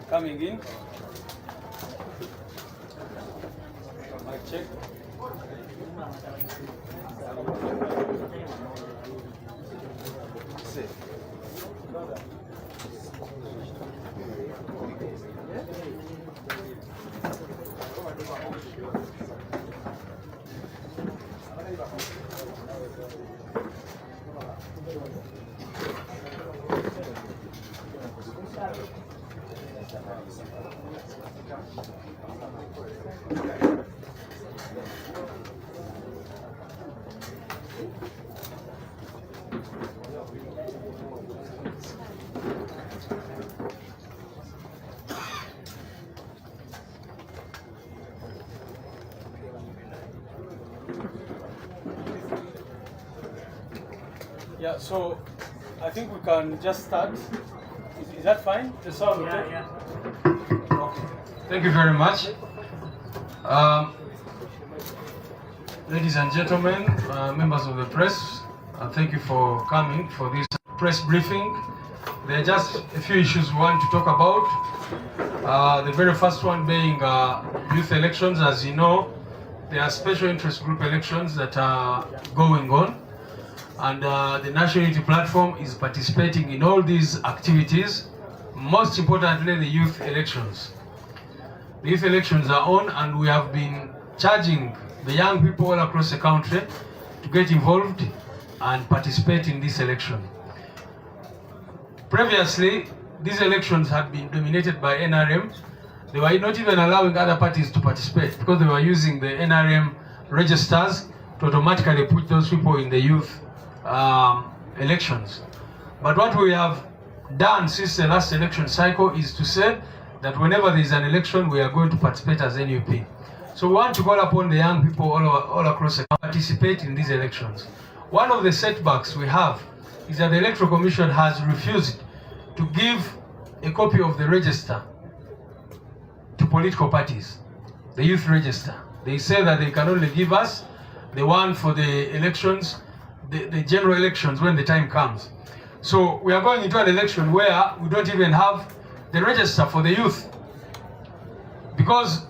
coming in. Mic check. Yeah, so I think we can just start. Is that fine? The sound okay? Yeah. Okay. Thank you very much. Ladies and gentlemen, members of the press, thank you for coming for this press briefing. There are just a few issues we want to talk about. The very first one being youth elections. As you know, there are special interest group elections that are going on. And the National Unity Platform is participating in all these activities, most importantly the youth elections. The youth elections are on, and we have been charging the young people all across the country to get involved and participate in this election. Previously, these elections had been dominated by NRM. They were not even allowing other parties to participate because they were using the NRM registers to automatically put those people in the youth elections. But what we have done since the last election cycle is to say that whenever there is an election, we are going to participate as NUP. So we want to call upon the young people all across the country to participate in these elections. One of the setbacks we have is that the Electoral Commission has refused to give a copy of the register to political parties, the youth register. They say that they can only give us the one for the elections, the general elections when the time comes. So we are going into an election where we don't even have the register for the youth, because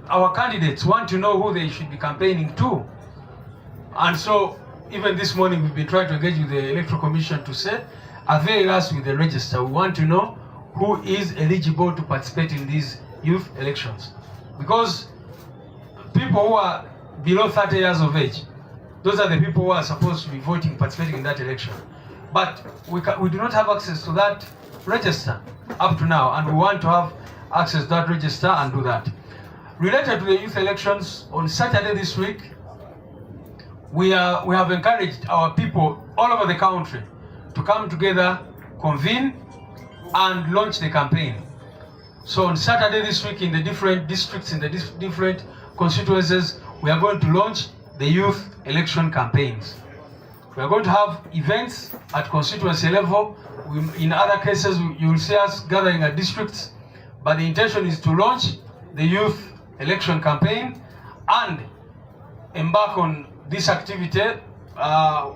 our candidates want to know who they should be campaigning to. And so even this morning we've been trying to engage with the Electoral Commission to say, avail us with the register. We want to know who is eligible to participate in these youth elections. Because people who are below 30 years of age, those are the people who are supposed to be voting, participating in that election. But we do not have access to that register up to now, and we want to have access to that register and do that. Related to the youth elections, on Saturday this week, we have encouraged our people all over the country to come together, convene, and launch the campaign. So on Saturday this week, in the different districts, in the different constituencies, we are going to launch the youth election campaigns. We are going to have events at constituency level. In other cases, you will see us gathering at districts, but the intention is to launch the youth election campaign and embark on this activity.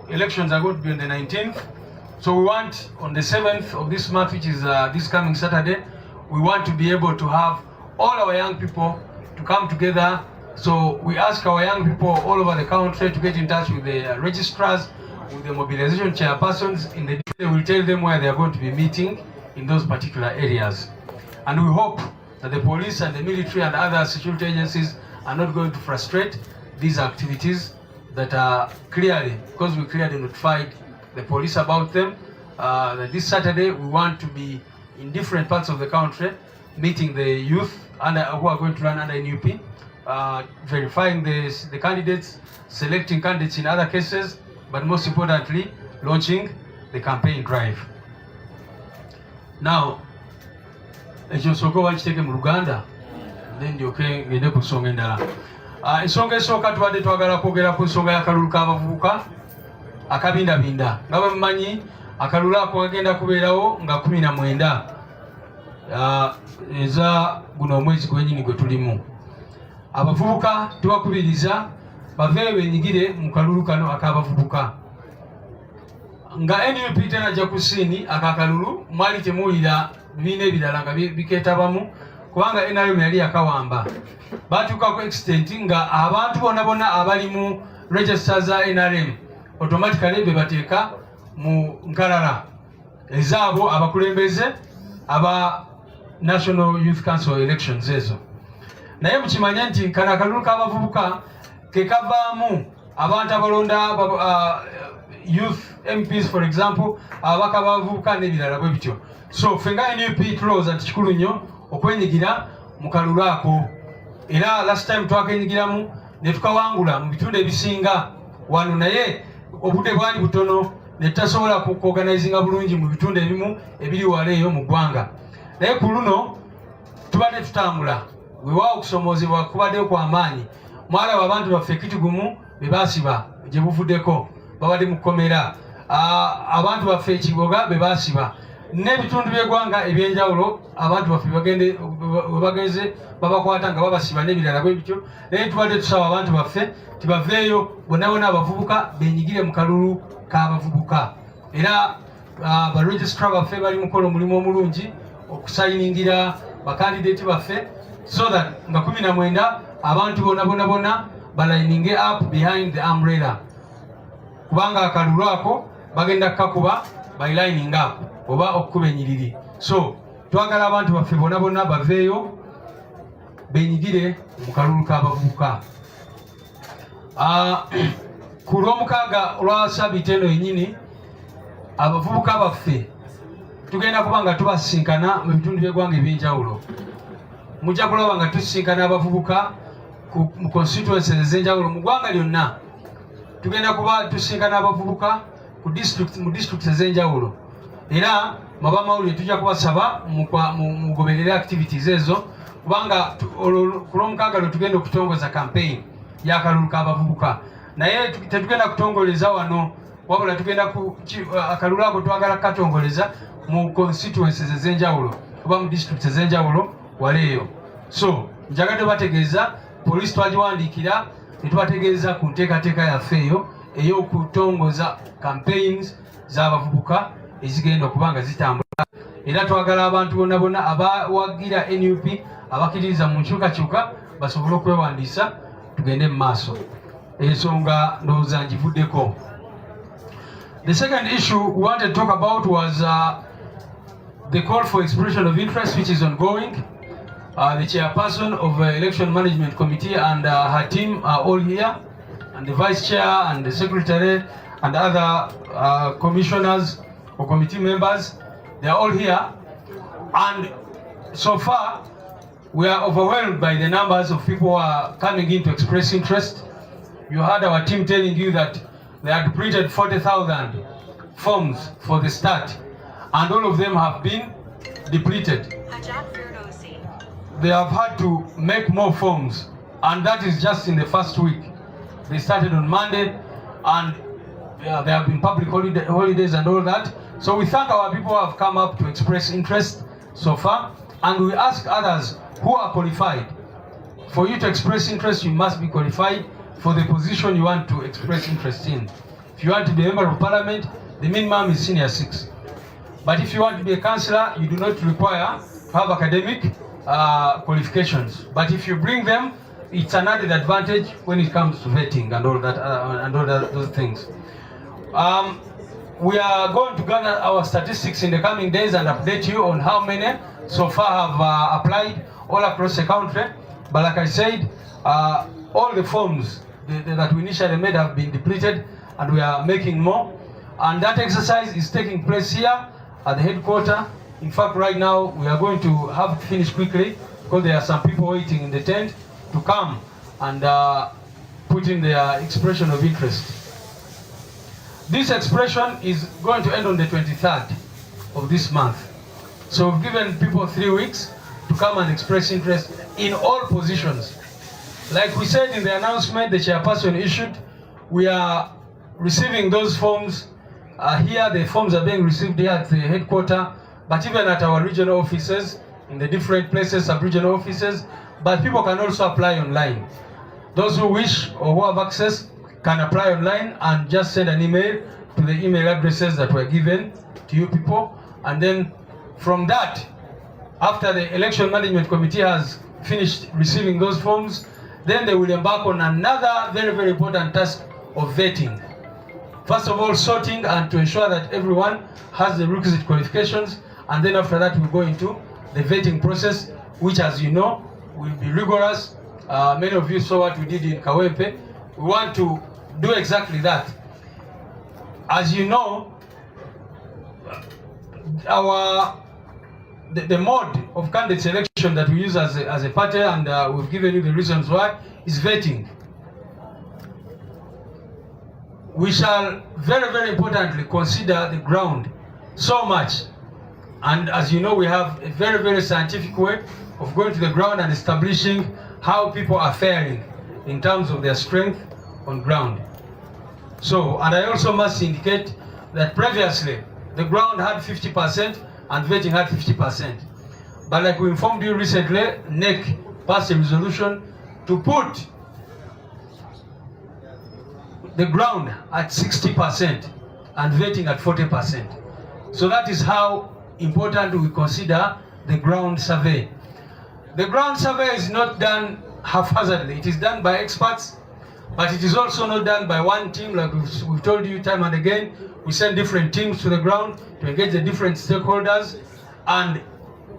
Elections are going to be on the 19th. So we want on the 7th of this month, which is this coming Saturday, we want to be able to have all our young people to come together. So we ask our young people all over the country to get in touch with the registrars, with the mobilization chairpersons. In the day, they will tell them where they are going to be meeting in those particular areas. And we hope that the police and the military and other security agencies are not going to frustrate these activities that are clearly, because we clearly notified the police about them, that this Saturday we want to be in different parts of the country, meeting the youth who are going to run under NUP, verifying the candidates, selecting candidates in other cases, but most importantly, launching the campaign drive. Now, ekyo nsooka wakiteeke mu Luganda, then ndyoke ngende ku nsonga endala. Ensonga esooka tubadde twagala kwogera ku nsonga y'akalulu k'abavubuka akabindabinda. Nga bwe mumanyi, akalulu ako kagenda kubeerawo nga 19 eza guno omwezi gwennyini gwe tulimu. Abavubuka tubakubiriza baveeyo benyigire mu kalulu kano ak'abavubuka. Nga NUP tenajja ku ssiini akakalulu mwali temuwulira bibiina ebirala nga bikeetabamu kubanga NRM yali yakawamba. Batuuka ku extent nga abantu bonna abali mu register za NRM automatically bebateeka mu nkalala ezaabo abakulembeze aba National Youth Council elections ezo. Naye mukimanye nti kano akalulu k'abavubuka ke kavaamu abantu abalonda youth MPs for example, ababaka b'abavubuka n'ebirala bwe bityo. So fenga NUP tulowooza nti kikulu nnyo okwenyigira mu kalulu ako. Era last time twakenyigiramu ne tukawangula mu bitundu ebisinga wano, naye obudde bwali butono ne tutasobola kuorganizinga bulungi mu bitundu ebimu ebiri wala eyo mu ggwanga. Naye ku luno tubadde tutambula weewaawo okusomoozebwa kubaddeyo kw'amaanyi. Mwalaba abantu baffe ekitigumu be baasiba gye buvuddeko babadde mu kkomera, abantu baffe ekiboga be baasiba n'ebitundu by'eggwanga ebyenjawulo abantu baffe bagenze babakwata nga babasiba n'ebirala bwe bityo. Naye tubadde tusaba abantu baffe tibaveeyo bonna abavubuka benyigire mu kalulu k'abavubuka. Era baregistra baffe bali mukola omulimu omulungi okusayiningira bakandidate baffe so that nga 19 abantu bonna balininge up behind the umbrella, kubanga akalulu ako bagenda kukakuba by lining up oba okukuba enyiriri. So twagala abantu baffe bonna baveeyo benyigire mu kalulu k'abavubuka. Ku lw'omukaaga olwa Ssabbiiti eno yennyini abavubuka baffe tugenda kuba nga tubasinkana mu bitundu by'eggwanga ebyenjawulo. Mujja kulaba nga tusisinkana abavubuka mu constituencies ez'enjawulo mu ggwanga lyonna. Tugenda kuba tusisinkana abavubuka mu district ez'enjawulo. Era mabamawulire tujja kubasaba mugoberere activities ezo, kubanga ku lw'omukaaga lwe tugenda okutongoza campaign y'akalulu k'abavubuka. Naye tetugenda kutongoleza wano, wabula tugenda akalulu ako twagala kukatongoleza mu constituencies ez'enjawulo oba mu district ez'enjawulo wala eyo. So njagadde bategeeza poliisi twagiwandiikira ne tubategeeza ku nteekateeka yaffe eyo ey'okutongoza campaigns z'abavubuka ezigenda okuba nga zitambula. Era twagala abantu bonna abawagira NUP abakkiririza mu nkyukakyuka basobole okwewandiisa tugende mu maaso. Ensonga ndowooza ngivuddeko. The second issue we wanted to talk about was the call for expression of interest, which is ongoing. The chairperson of the Election Management Committee and her team are all here, and the vice chair and the secretary and other commissioners or committee members, they are all here. And so far, we are overwhelmed by the numbers of people who are coming in to express interest. You heard our team telling you that they had printed 40,000 forms for the start, and all of them have been depleted. They have had to make more forms, and that is just in the first week. They started on Monday, and there have been public holidays and all that. So we thank our people who have come up to express interest so far, and we ask others who are qualified. For you to express interest, you must be qualified for the position you want to express interest in. If you want to be a member of parliament, the minimum is senior 6. But if you want to be a councillor, you do not require to have academic qualifications. But if you bring them, it's an added advantage when it comes to vetting and all that, those things. We are going to gather our statistics in the coming days and update you on how many so far have applied all across the country. But like I said, all the forms that we initially made have been depleted, and we are making more. And that exercise is taking place here at the headquarters. In fact, right now we are going to have to finish quickly because there are some people waiting in the tent to come and put in their expression of interest. This expression is going to end on the 23rd of this month. So we've given people 3 weeks to come and express interest in all positions. Like we said in the announcement the chairperson issued, we are receiving those forms here. The forms are being received here at the headquarters, but even at our regional offices, in the different places, sub-regional offices, but people can also apply online. Those who wish or who have access can apply online and just send an email to the email addresses that were given to you people, and then from that After the election management committee has finished receiving those forms, then they will embark on another very, very important task of vetting. First of all, sorting and to ensure that everyone has the requisite qualifications, and then after that we'll go into the vetting process, which, as you know, will be rigorous. Many of you saw what we did in Kawempe. We want to do exactly that. As you know, the mode of candidate selection that we use as a party, and we've given you the reasons why, is vetting. We shall very, very importantly consider the ground so much. And as you know, we have a very, very scientific way of going to the ground and establishing how people are faring in terms of their strength on ground. So, and I also must indicate that previously the ground had 50% and vetting had 50%. But like we informed you recently, NEC passed a resolution to put the ground at 60% and vetting at 40%. So that is how important we consider the ground survey. The ground survey is not done haphazardly. It is done by experts, but it is also not done by one team. Like we've told you time and again, we send different teams to the ground to engage the different stakeholders, and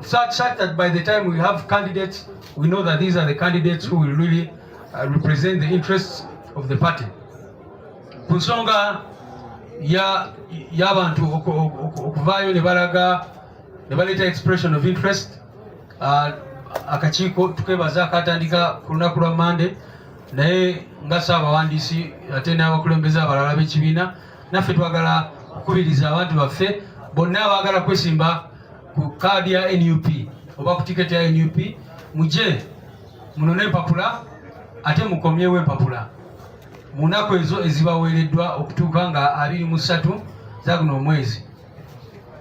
such that by the time we have candidates, we know that these are the candidates who will really represent the interests of the party. Kunsonga y'abantu okuvaayo ne balaga ne baleeta expression of interest, akakiiko tukebaza akatandika ku lunaku lwa Monday, naye nga Ssaabawandiisi ate n'abakulembeze abalala b'ekibiina, naffe twagala okukubiriza abantu baffe bonna abaagala kwesimba ku kaadi ya NUP oba ku tiketi ya NUP, muje munone empapula ate mukomyewo empapula mu nnaku ezo ezibaweereddwa okutuuka nga 23 za guno omwezi.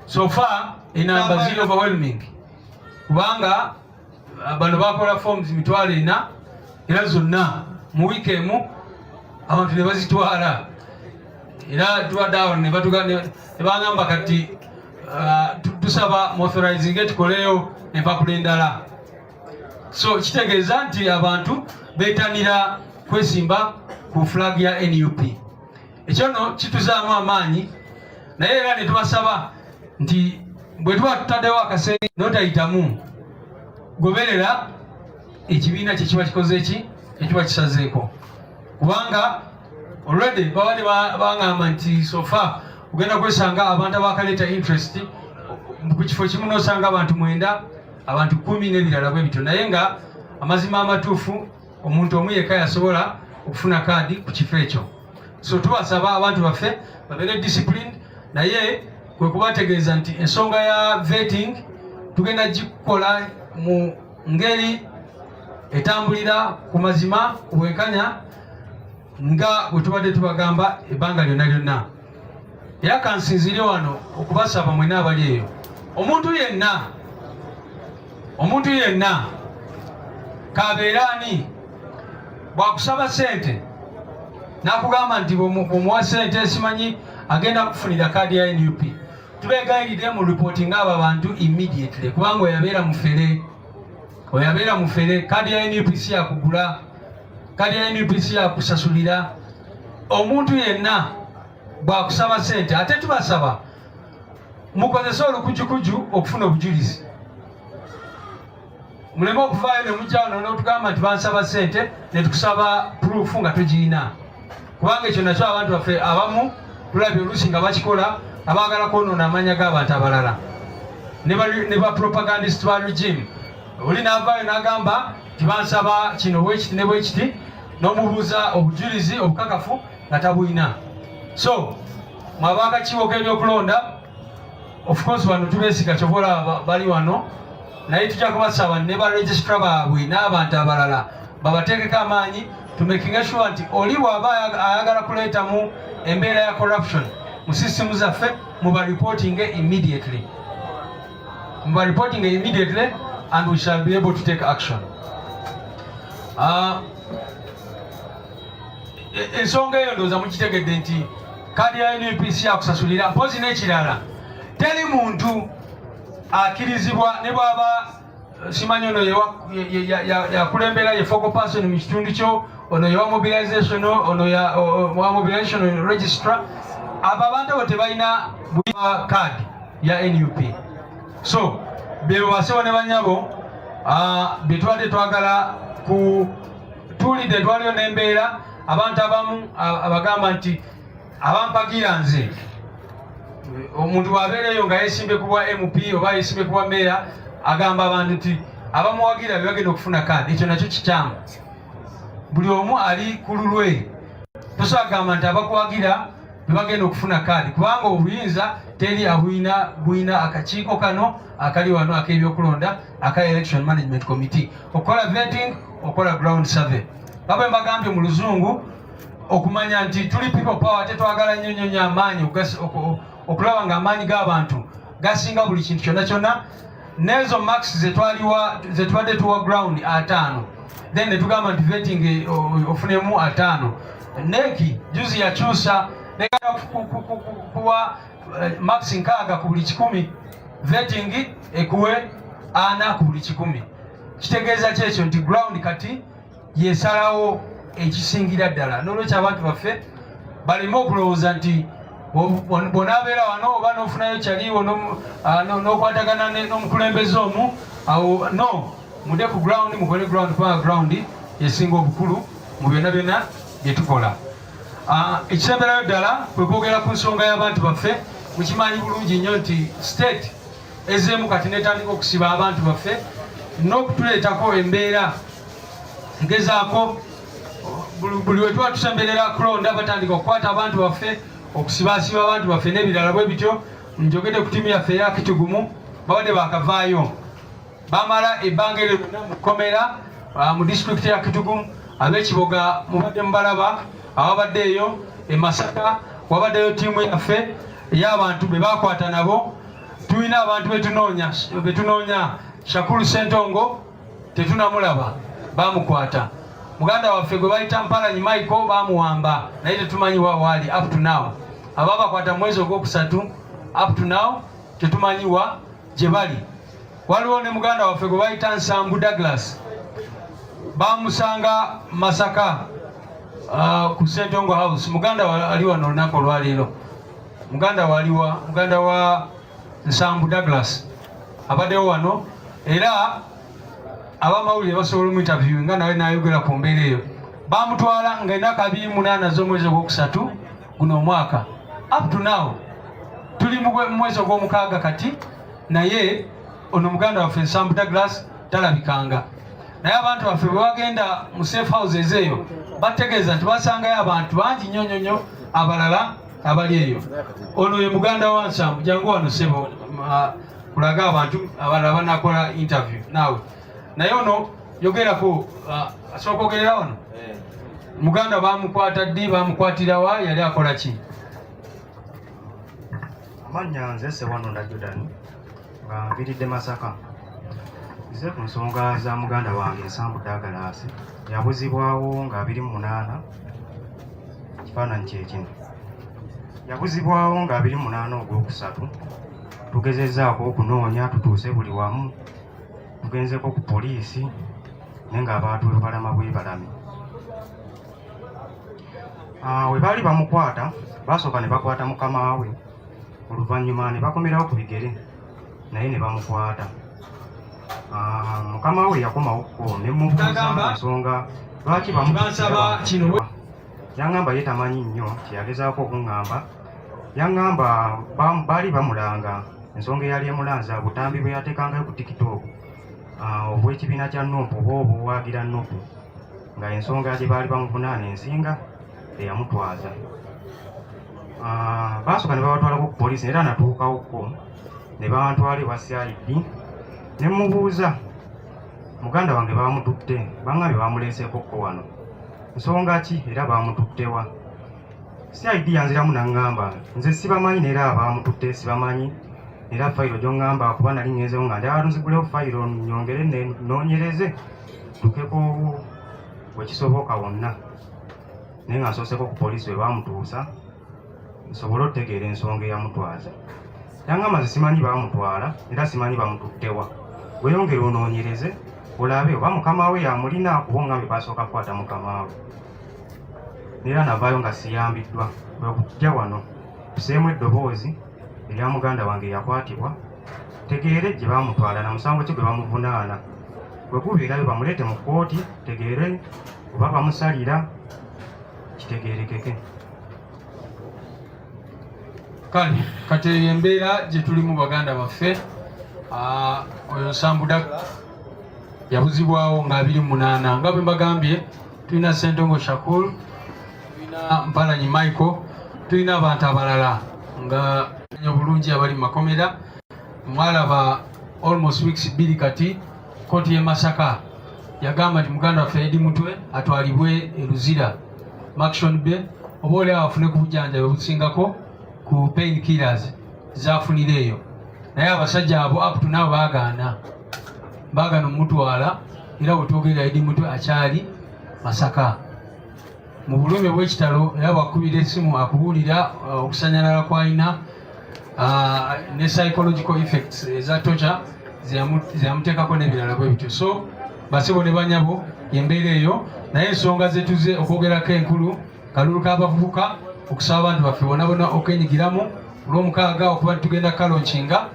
So far enamba ziri overwhelming, kubanga bano bakola forms 4,000 era zonna mu wiiki emu abantu ne bazitwala, era tuwadde ne bagamba kati tusaba authorizing tukoleyo empapula endala. So kitegeeza nti abantu beetanira kwesimba ku flag ya NUP. Ekyo no kituzaamu amaanyi, naye era ne tubasaba nti bwe tuba tutaddewo akaseera n'otayitamu, goberera ekibiina kye kiba kikoze ki, kye kiba kisazeeko, kubanga already babadde bangamba nti so far ugenda kwesanga abantu abakaleeta interest ku kifo kimu n'osanga abantu 9, abantu 10 n'ebirala bwe bityo, naye nga amazima amatuufu omuntu omu yekka yasobola okufuna kaadi ku kifo ekyo. So tubasaba abantu baffe babeere disciplined, naye kwe kubategeeza nti ensonga ya vetting tugenda gikola mu ngeri etambulira ku mazima ku bwenkanya nga bwe tubadde tubagamba ebbanga lyonna lyonna. Era kansinzire wano okubasaba mwena abali eyo, omuntu yenna kabeeraani bwakusaba sente nakugamba nti bwomuwa sente simanyi agenda kufunira kaadi ya NUP, tubeegayirire mu reporting abo abantu immediately, kubanga oyabeera mufere. Kaadi ya NUP si yakugula, kaadi ya NUP si yakusasulira. Omuntu yenna bwakusaba sente, ate tubasaba mukozese olukujukuju okufuna obujulizi. Muleme okuvaayo ne mujja wano n'otugamba nti bansaba sente ne tukusaba proof nga tugirina, kubanga ekyo nakyo abantu baffe abamu tulabye oluusi nga bakikola, abaagala kwonoona amanya g'abantu abalala ne ba propagandist ba regime. Oli n'avaayo n'agamba nti bansaba kino bwekiti ne bwekiti, n'omubuuza obujulizi obukakafu nga tabulina. So mwabakakiiko k'ebyokulonda, of course wano tubeesiga kyobola bali wano, naye tujja kubasaba ne ba registrar baabwe n'abantu abalala babateekeko amaanyi to making sure nti oli bw'aba ayagala kuleetamu embeera ya corruption mu system zaffe muba reporting immediately, and we shall be able to take action. Ensonga eyo ndowooza mukitegedde nti kaadi ya NUP si yakusasulira. Mpozi n'ekirala, teri muntu akirizibwa ne bwaba simanyi ono yakulembera ye focal person mu kitundu kyo, ono ya mobilization, ono ya mobilization registrar. Abo abantu abo tebalina card ya NUP. So bebo basewo ne banyabo betwade twagala ku tulide twaliyo n'embeera abantu abamu abagamba nti abampagira nze omuntu wabeereyo nga yesimbe kuwa MP oba yesimbe kuwa meya agamba abantu nti abamuwagira bagenda okufuna kaadi. Ekyo nakyo kikyamu. Buli omu ali ku lulwe. Tosobola kugamba nti abakuwagira bagenda okufuna kaadi, kubanga obuyinza teri abuyina akakiiko kano akali wano ak'ebyokulonda aka Election Management Committee okola vetting, okola ground survey. Baba mbagambye mu luzungu okumanya nti tuli people power, tetwagala nnyonnyonya amaanyi okulaba nga amaanyi g'abantu gasinga buli kintu kyonna kyonna. Nezo max zetwadde tuwa ground 5, then netugamba nti vetting ofunemu 5. Neki juzi yakyusa negala kuwa max 6 ku buli 100, vetting ekuwe 4 ku buli 100. Kitegeeza kyekyo nti ground kati yesalawo ekisingira ddala. N'olwekyo abantu baffe baleme okulowooza nti bonabeera wano oba n'ofunayo kyaliwo n'okwatagana n'omukulembeze omu awo. No, mude ku ground, mukole ground, kubanga ground yesinga obukulu mu byonna byonna bye tukola. Ekisemberayo ddala kwe kwogera ku nsonga y'abantu baffe. Mukimanyi bulungi nnyo nti state ezeemu kati netandika okusiba abantu baffe n'okutuleetako embeera egezaako buli we tuba tusemberera kulonda batandika okukwata abantu baffe, okusibaasiba abantu baffe n'ebirala bwe bityo. Njogedde ku ttiimu yaffe eya Kitugumu babadde bakavaayo, bamala ebbanga eryo lyonna mu kkomera mu disitulikiti ya Kitugumu. Ab'Ekiboga mubadde mubalaba, ababaddeeyo e Masaka wabaddeyo ttiimu yaffe ey'abantu be bakwata nabo. Tulina abantu betunoonya. Shakulu Sentongo tetunamulaba, bamukwata. Muganda waffe gwe bayita Mpalanyi Michael bamuwamba, naye tetumanyi waali up to now. Ababakwata mwezi ogwokusatu up to now tetumanyiwa gye bali. Waliwo ne muganda waffe gwe bayita Nsambu Douglas, bamusanga Masaka ku Sentongo House. Muganda ali wano olunaku olwaleero. Muganda wa Nsambu Douglas abaddewo wano, era abamawulire basobola mu interview nga nawe nayogera ku mbeera eyo. Bamutwala nga ennaku 28 z'omwezi ogwokusatu guno omwaka. Up to now tuli mu mwezi ogw'omukaaga kati, naye ono muganda waffe Nsambu Douglas talabikanga. Naye abantu baffe bwe bagenda mu safe houses eyo bategeeza nti basangayo abantu bangi nnyo abalala abali eyo. Ono ye muganda wa Nsambu. Jangu wano sebo kulaga abantu abalala banakola interview naawe. Naye ono yogerako asooka ogerera wano. Muganda bamukwata ddi, bamukwatira wa, yali akola ki? Amannya nze Sewano Jordan nga nviiridde Masaka. Nze ku nsonga za muganda wange Nsambu Douglas yabuzibwawo nga 28. Kifaananyi kye kino. Yabuzibwawo nga 28 ogwokusatu. Tugezezzaako okunoonya, tutuuse buli wamu. Tugenzeko ku poliisi naye ng'abantu balama bwebalami. We baali bamukwata basooka ne bakwata mukama we, oluvannyuma ne bakomerawo ku bigere naye ne bamukwata. Mukama we yakomawokko ne mubuuza ensonga lwaki bamukwata. Yaŋŋamba ye tamanyi nnyo, kyeyagezaako okuŋŋamba. Yaŋŋamba baali bamulanga, ensonga eyali emulanza butambi bwe yateekangayo ku TikTok obw'ekibiina kya NUP oba obuwagira NUP, nga ensonga gye baali bamuvunaana ensinga eyamutwaza. Baasooka ne babatwalako ku poliisi, era natuukawokko ne bantwala ewa CID. Ne mubuuza muganda wange bamututte, baŋŋambye bamuleeseekokko wano, nsonga ki era bamututtewa? CID yanziramu naŋŋamba nze sibamanyi neera abamututte sibamanyi, era fayiro gy'oŋŋamba kuba nali ŋŋenzeewo nga njagala nzigulewo fayiro nyongere nnoonyereze tukeko bwe kisoboka wonna. Naye nga nsooseko ku poliisi we bamutuusa nsobole okutegeera ensonga eyamutwaza. yangamba simanyi bamutwala era simanyi bamututtewa weyongera onoonyereze olabe oba mukama we yamulina kubonga bye basooka kukwata mukama we era navaayo nga siyambiddwa bwekujja wano tuseemu eddoboozi erya muganda wange yakwatibwa tegeere gye bamutwala na musango ki gwe bamuvunaana bwe gubeerayo bamuleete mu kkooti tegeere oba bamusalira kitegeerekeke. Kale kati eyo embeera gye tulimu baganda baffe. Oyo Nsambuda yabuzibwawo nga 28 nga bwe mbagambye tulina Ssentongo Shakur, tulina Mpalanyi Michael, tulina abantu abalala nga obulungi abali mu makomera. Mwalaba almost weeks 2 kati kooti y'e Masaka yagamba nti muganda waffe Edi Mutwe atwalibwe e Luzira Maction Bay oba olyawo afune ku bujjanjabi obusingako ku pain killers zafunire eyo, naye abasajja abo up to now baagaana omutwala era bwetwogerera Edi Mutwe akyali Masaka mu bulumi bw'ekitalo era bwakubira essimu akubuulira okusanyalala kw'alina ne psychological effects eza torture zeyamuteekako n'ebirala bwe bityo. So basibo ne banyabo yembeera eyo, naye ensonga zetuze okwogerako enkulu kalulu k'abavubuka okusaba abantu baffe bonna bonna okwenyigiramu olw'omukaaga okuba tugenda kalonkinga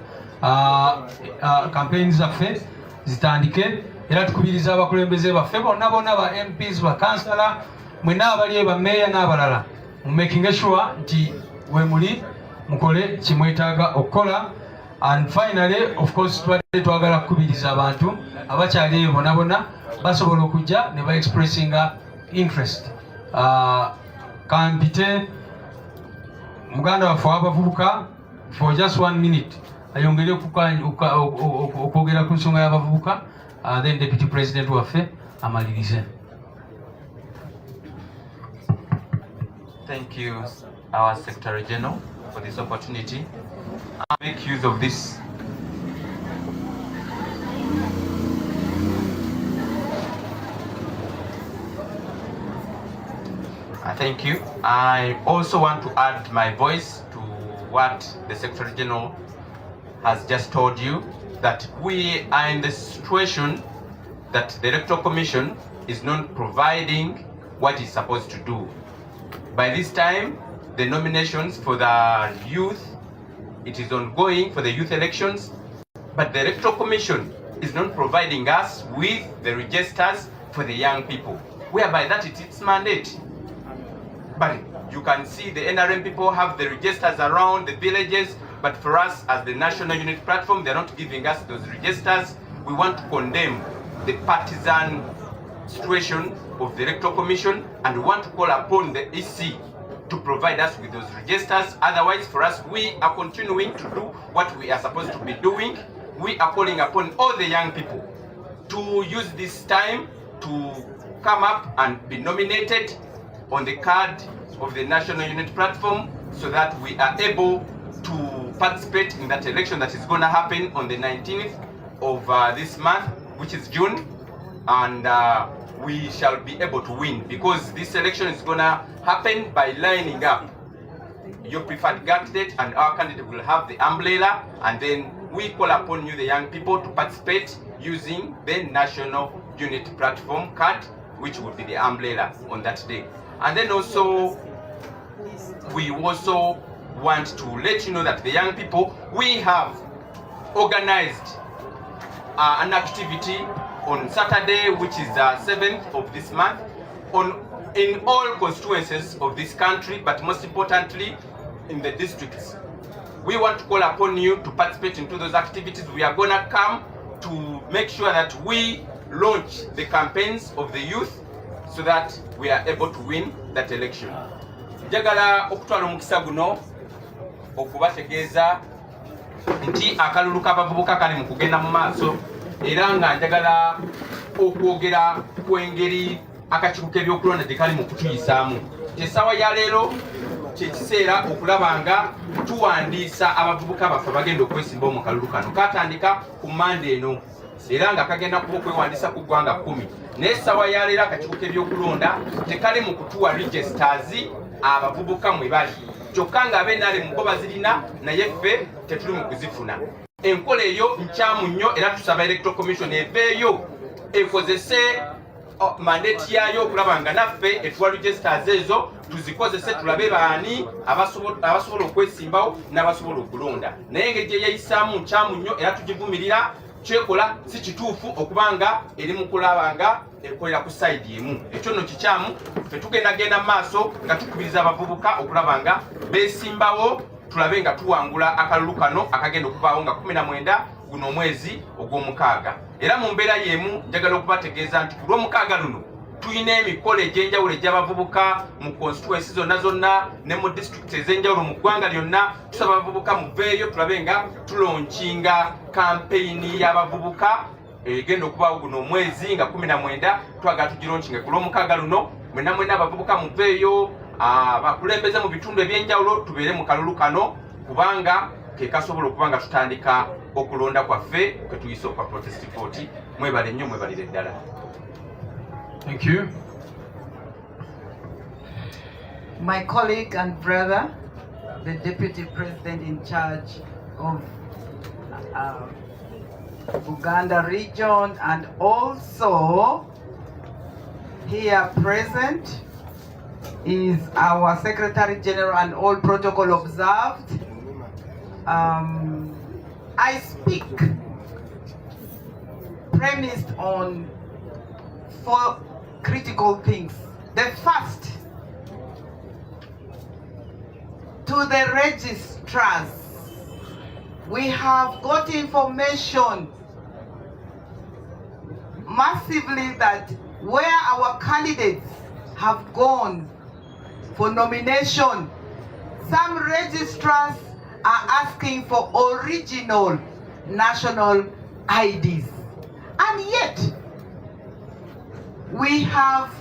campaign zaffe zitandike, era tukubiriza abakulembeze baffe bonna bonna ba MPs ba kansala mwenna abali ba meya n'abalala mu making sure nti we muli mukole kimwetaaga okukola. And finally of course twagala kukubiriza abantu abakyali eyo bonna bonna basobola okujja ne ba expressinga interest. Kampite muganda waffe w'abavubuka for just 1 minute ayongere okwogera ku nsonga y'abavubuka, then Deputy President waffe amalirize. Thank you, our Secretary General, for this opportunity. I make use of this thank you. I also want to add my voice to what the Secretary General has just told you, that we are in the situation that the Electoral Commission is not providing what it's supposed to do. By this time, the nominations for the youth, it is ongoing for the youth elections, but the Electoral Commission is not providing us with the registers for the young people, whereby that is its mandate. But you can see the NRM people have the registers around the villages, but for us as the National Unity Platform, they're not giving us those registers. We want to condemn the partisan situation of the Electoral Commission, and we want to call upon the EC to provide us with those registers. Otherwise, for us, we are continuing to do what we are supposed to be doing. We are calling upon all the young people to use this time to come up and be nominated on the card of the National Unity Platform, so that we are able to participate in that election that is going to happen on the 19th of this month, which is June, and we shall be able to win, because this election is going to happen by lining up your preferred candidate, and our candidate will have the umbrella, and then we call upon you, the young people, to participate using the National Unity Platform card, which will be the umbrella on that day. And then also, we also want to let you know that the young people, we have organized an activity on Saturday, which is the 7th of this month, in all constituencies of this country, but most importantly in the districts. We want to call upon you to participate into those activities. We are going to come to make sure that we launch the campaigns of the youth, so that we are able to win that election. Njagala okutwala omukisa guno okubategeeza nti akalulu k'abavubuka kali mu kugenda mu maaso, era nga njagala okwogera ku engeri akakiiko k'ebyokulonda gye kali mu kutuyisaamu. Essaawa ya leero kye kiseera okulaba nga tuwandiisa abavubuka baffe bagenda okwesimbawo mu kalulu kano. Katandika ku Mande eno, era nga kagenda kuba okwewandiisa ku ggwanga 10. Naye essaawa ya leero akakiiko k'ebyokulonda tekali mu kutuwa registers abavubuka mwe bali. kyokka nga NRM bo bazirina naye ffe tetuli mu kuzifuna. Enkola eyo nkyamu nnyo era tusaba Electoral Commission eveeyo ekozese mandate yayo okulaba nga naffe etuwa registers ezo tuzikozese tulabe baani abasobola okwesimbawo n'abasobola okulonda. Naye engeri gye yeyisaamu nkyamu nnyo era tugivumirira. Kyekola si kituufu okubanga eri mu kulaba nga ekolera ku side emu. Ekyo nno kikyamu, ffe tugenda maaso nga tukubiriza abavubuka okulaba nga beesimbawo tulabe nga tuwangula akalulu kano akagenda okubaawo nga 19 guno omwezi ogw'omukaaga. Era mu mbeera y'emu njagala okubategeeza nti ku lw'omukaaga luno tulina emikolo egy'enjawulo egy'abavubuka mu constituency zonna ne mu district ez'enjawulo mu ggwanga lyonna. Tusaba abavubuka muveeyo tulabe nga tulonkinga kampeyini y'abavubuka egenda okubaawo guno omwezi nga 19 twagala tugironkinga ku lw'omukaaga luno. Mwena abavubuka muveeyo, abakulembeze mu bitundu eby'enjawulo tubeere mu kalulu kano kubanga ke kasobola okuba nga tutandika okulonda kwaffe kwe tuyise okwa protest vote. Mwebale nnyo, mwebalire ddala. Thank you. My colleague and brother, the Deputy President in charge of Uganda region, and also here present is our Secretary General and all protocol observed. I speak premised on 4 critical things. The first, to the registrars, we have got information massively that where our candidates have gone for nomination, some registrars are asking for original national IDs. And yet, we have,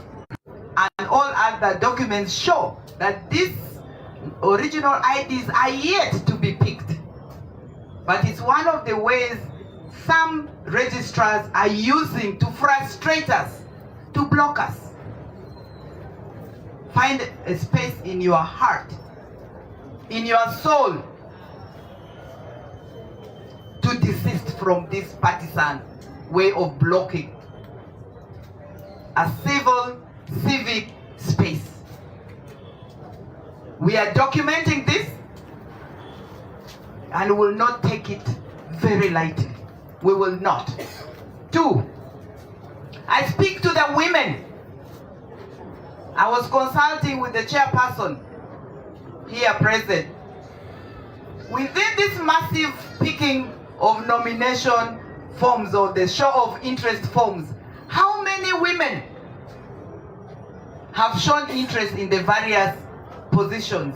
and all other documents show that these original IDs are yet to be picked. But it's one of the ways some registrars are using to frustrate us, to block us. Find a space in your heart, in your soul, to desist from this partisan way of blocking a civic space. We are documenting this and will not take it very lightly. We will not. 2, I speak to the women. I was consulting with the chairperson here present. Within this massive picking of nomination forms or the show of interest forms, how many women have shown interest in the various positions?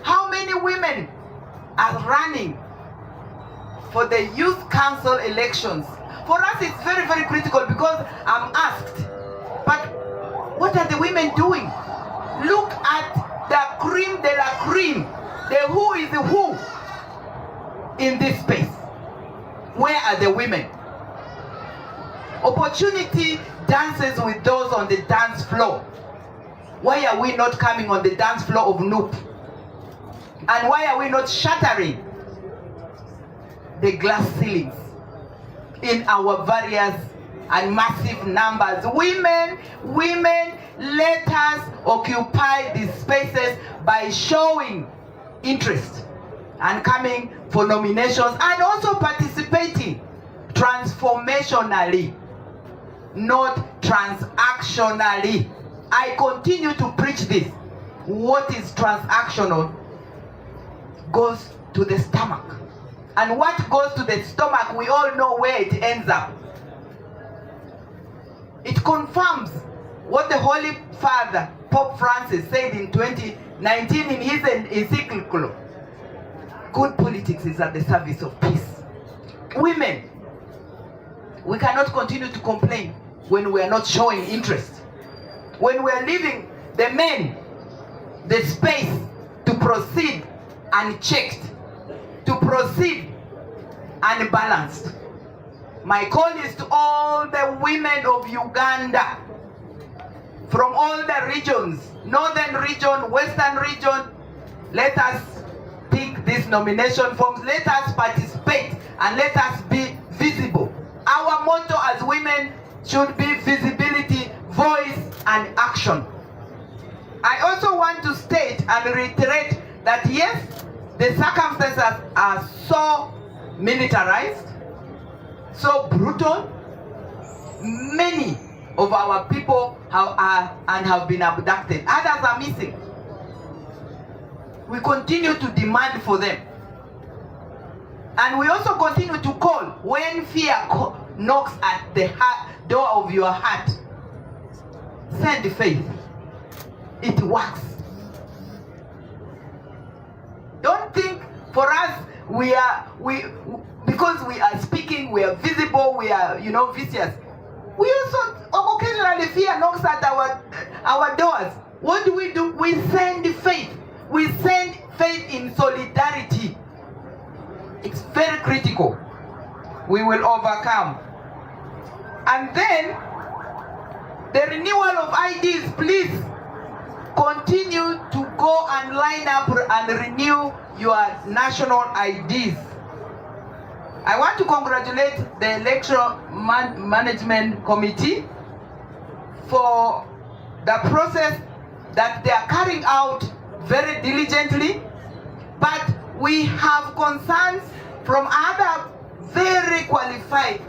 How many women are running for the youth council elections? For us it's very, very critical because I'm asked, but what are the women doing? Look at the cream de la cream, the who is the who in this space. Where are the women? Opportunity dances with those on the dance floor. Why are we not coming on the dance floor of Noop? And why are we not shattering the glass ceilings in our various and massive numbers? Women, let us occupy these spaces by showing interest and coming for nominations and also participating transformationally, not transactionally. I continue to preach this. What is transactional goes to the stomach. And what goes to the stomach, we all know where it ends up. It confirms what the Holy Father, Pope Francis, said in 2019 in his encyclical. Good politics is at the service of peace. Women, we cannot continue to complain when we are not showing interest. When we are leaving the men the space to proceed unchecked, to proceed unbalanced. My call is to all the women of Uganda, from all the regions, northern region, western region, let us pick these nomination forms, let us participate, and let us be visible. Our motto as women should be visibility, voice, and action. I also want to state and reiterate that yes, the circumstances are so militarized, so brutal. Many of our people have been abducted. Others are missing. We continue to demand for them. And we also continue to call when fear knocks at the door of your heart. Send faith. It works. Don't think for us because we are speaking, we are visible, we are vicious. We also occasionally fear knocks at our doors. What do? We send faith. We send faith in solidarity. It's very critical. We will overcome. And then the renewal of IDs, please continue to go and line up and renew your national IDs. I want to congratulate the Electoral Management Committee for the process that they are carrying out very diligently, but we have concerns from other very qualified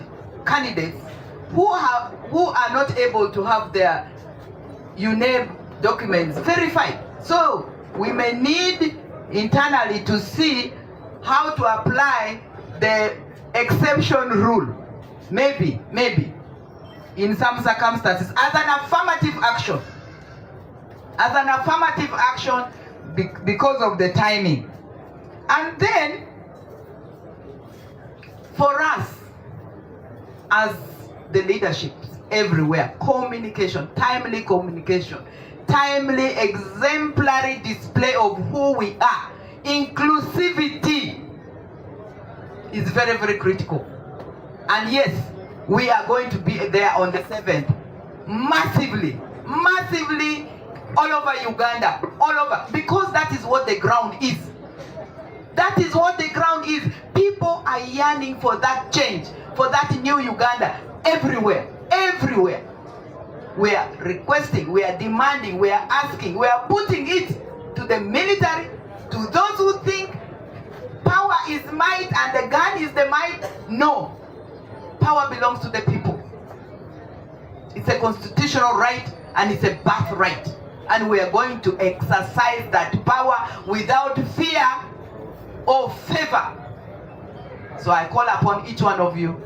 candidates who are not able to have their UNEB documents verified. So we may need internally to see how to apply the exception rule, maybe in some circumstances as an affirmative action. Because of the timing. And then for us as the leadership everywhere, communication, timely exemplary display of who we are, inclusivity is very, very critical. And yes, we are going to be there on the 7th, massively all over Uganda, all over, because that is what the ground is. That is what the ground is. People are yearning for that change, for that new Uganda, everywhere. We are requesting, we are demanding, we are asking, we are putting it to the military, to those who think power is might and the gun is the might. No, power belongs to the people. It's a constitutional right and it's a birthright. And we are going to exercise that power without fear or favor. So I call upon each one of you,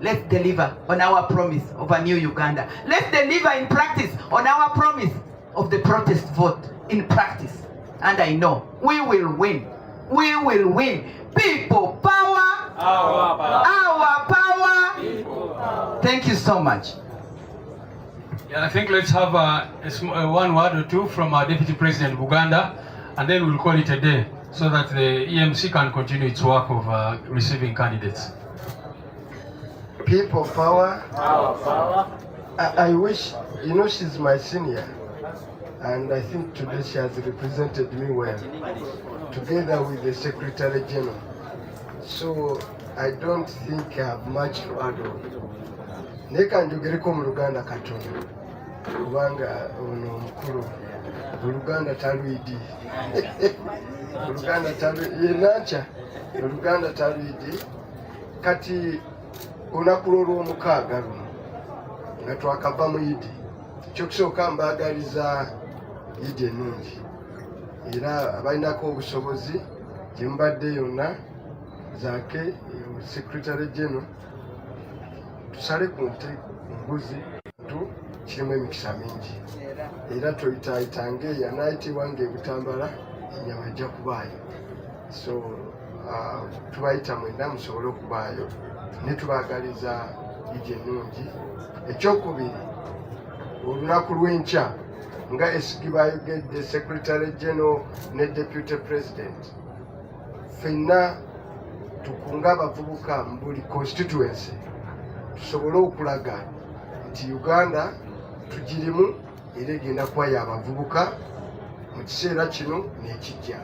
let's deliver on our promise of a new Uganda. Let's deliver in practice on our promise of the protest vote in practice. And I know we will win. We will win. People power. Our power. People power. Thank you so much. Yeah, I think let's have one word or two from our Deputy President of Uganda, and then we'll call it a day so that the EMC can continue its work of receiving candidates. People power. Our power. I wish, she's my senior, and I think today she has represented me well, together with the Secretary General. So I don't think I have much to add on. Neka njogereko mu Luganda katono. Kubanga ono mukulu. Luganda talwidi. Luganda talwidi. Yenacha. Luganda talwidi. Kati onakulolo omukaaga luno. Nga twakava mu Idi. Kyokusooka mbaagaliza Idi ennungi. Era abalinako obusobozi gye mbadde yonna zaake Secretary General tusale ku mbuzi kirimu emikisa mingi era toyitayitange eyanaayitibwa ng'ebutambala ennyama ejja kubaayo. So tubayita mwenda musobole okubaayo ne tubaagaliza Idi ennungi. Ekyokubiri, olunaku lw'enkya nga SG bayogedde Secretary General ne Deputy President, ffenna tukunga abavubuka mu buli constituency tusobole okulaga nti Uganda tugirimu era egenda kuba y'abavubuka mu kiseera kino n'ekijja.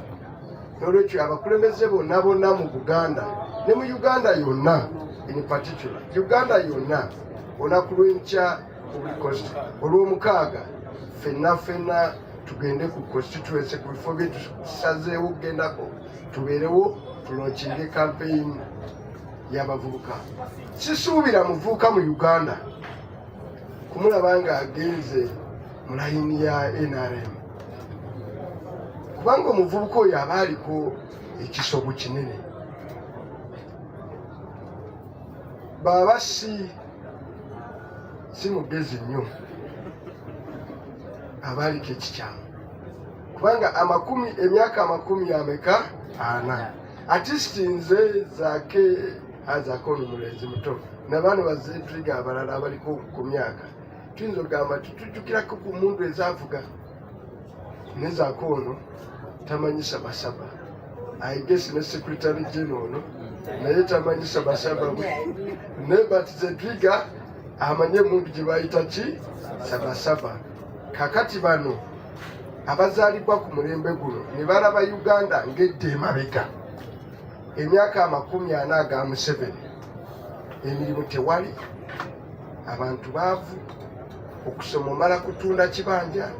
N'olwekyo abakulembeze bonna bonna mu Buganda ne mu Uganda yonna, in particular Uganda yonna, olunaku lw'enkya olw'omukaaga ffenna tugende ku constituency ku bifo bye tusazeewo okugendako, tubeerewo tulonkinge campaign y'abavubuka. Sisuubira muvubuka mu Uganda kumulaba nga agenze mu layini ya NRM, kubanga omuvubuka oyo aba aliko ekisobo kinene. Baba si mugezi nnyo, aba aliko ekikyamu, kubanga emyaka 40 artist nze zaake azaako omulenzi muto nabaana bazetriga abalala abaliko ku myaka tuyinza okugamba tutujjukirako ku mundu ezaavuga nezaako ono tamanyi sabasaba aigesi ne secretary general ono naye tamanyi sabasaba naye but zetriga amanye mundu gye bayita ki sabasaba. Kakati bano abazaalibwa ku mulembe guno ne balaba Uganda ng'edda emabega emyaka 40 aga Museveni, emirimu tewali, abantu baavu, okusoma omala kutunda kibanja,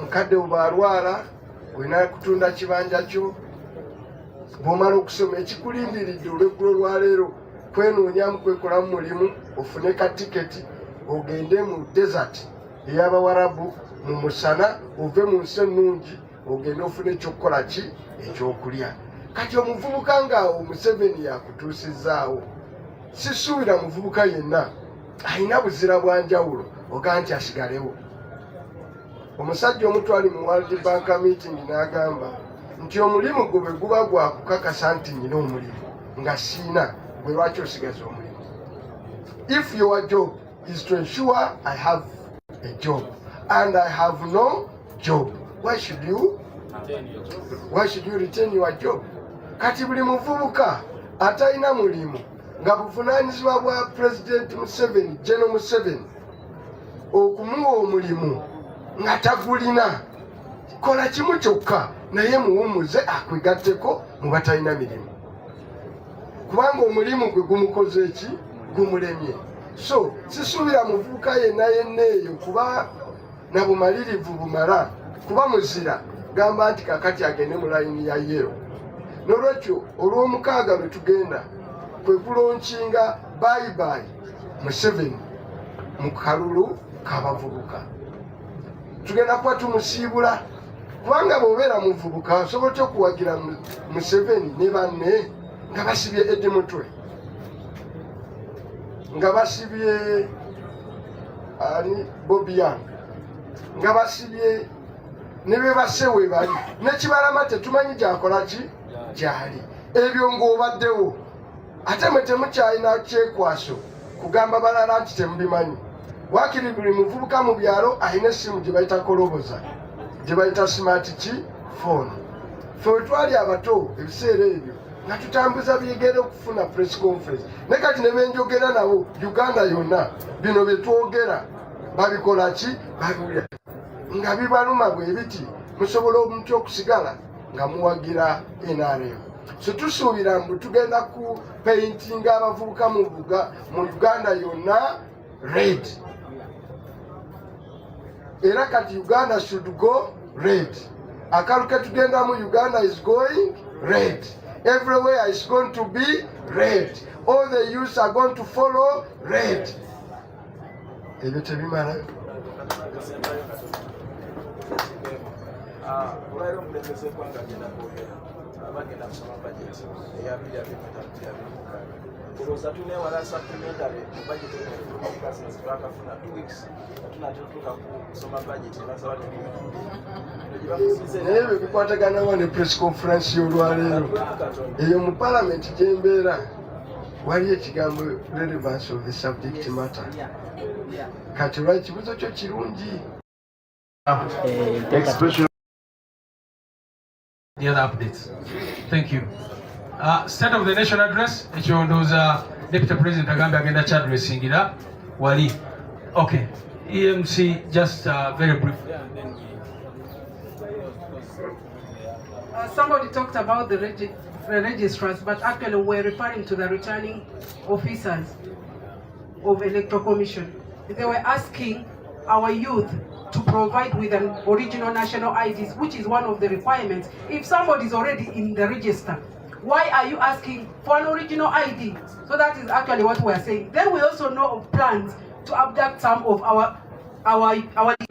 mukadde oba alwala olina kutunda kibanja kyo, bw'omala okusoma ekikulindiridde olw'eggulo lwaleero kwenoonyamu kwekolamu mulimu ofune ka tiketi ogende mu desert ey'Abawarabu mu musana ove mu nsi ennungi ogende ofune ekyokukola ki ekyokulya. Kati omuvubuka ng'awo Museveni yakutuusizaawo, sisuubira muvubuka yenna alina buzira bwa njawulo ogaa nti asigalewo. Omusajja omutwali mu World Bank meeting n'agamba nti omulimu gwe bwe guba gwa kukakasa nti nnyina omulimu nga siina, gwe lwaki osigaza omulimu? If your job is to ensure I have a job and I have no job, why should you retain your job? Kati buli muvubuka atalina mulimu nga buvunaanyizibwa bwa President Museveni, General Museveni, okumuwa omulimu nga tagulina, kola kimu kyokka naye muwumuze akwegatteko mu batalina mirimu, kubanga omulimu gwe gumukoze eki gumulemye. So sisuubira muvubuka yenna eyo kuba na bumalirivu bumala, kuba muzira gamba nti kakati agende mu layini ya yero. N'olwekyo olw'omukaaga lwe tugenda kwe kulonkinga bye Museveni mu kalulu k'abavubuka. Tugenda kuba tumusiibula, kubanga bw'obeera muvubuka osobola okuwagira Museveni ne banne nga basibye Eddie Mutwe, nga basibye Bobby Yang, nga basibye ne be basse we bali nekibalama tetumanyi gyakola ki gyali. Ebyo ng'obaddewo ate mwe temukyalina kyekwaso kugamba balala nti temubimanyi. Wakiri buli muvubuka mu byalo alina essimu gye bayita koloboza, gye bayita smart ki phone. Ffe we twali abato ebiseera ebyo nga tutambuza byegere okufuna press conference, ne kati ne benjogera nabo Uganda yonna bino bye twogera babikola ki babiwulira nga bibaluma bwe biti, musobola omuntu okusigala nga muwagira NRM. So tusuubira mbu tugenda ku paintinga abavubuka mu Uganda yonna red. Era kati Uganda should go red. Akalu ke tugenda mu Uganda is going red. Everywhere is going to be red. All the youths are going to follow red. Ebyo tebimala. Olwaliro omukulembeze eggwanga agenda kwogera abagenda kusoma bajeti eya 2025. Olowooza tuneewala supplementary mu bajeti since twakafuna 2 weeks tunatuuka kusoma bajeti nasaba naye bwe bikwataganawo ne press conference y'olwaleero eyo mu parliament gye mbeera waliyo ekigambo relevance of the subject matter. Kati olwa ekibuzo kyo kirungi. Expression. The other updates. Thank you. State of the Nation address. Ekyoндooza Deputy President Agambe agenda kyaddressingira wali. Okay. EMC just very brief. Somebody talked about the registrars, but actually we're referring to the returning officers of Electoral Commission. They were asking our youth to provide with an original national IDs, which is one of the requirements. If somebody is already in the register, why are you asking for an original ID? So that is actually what we are saying. Then we also know of plans to abduct some of our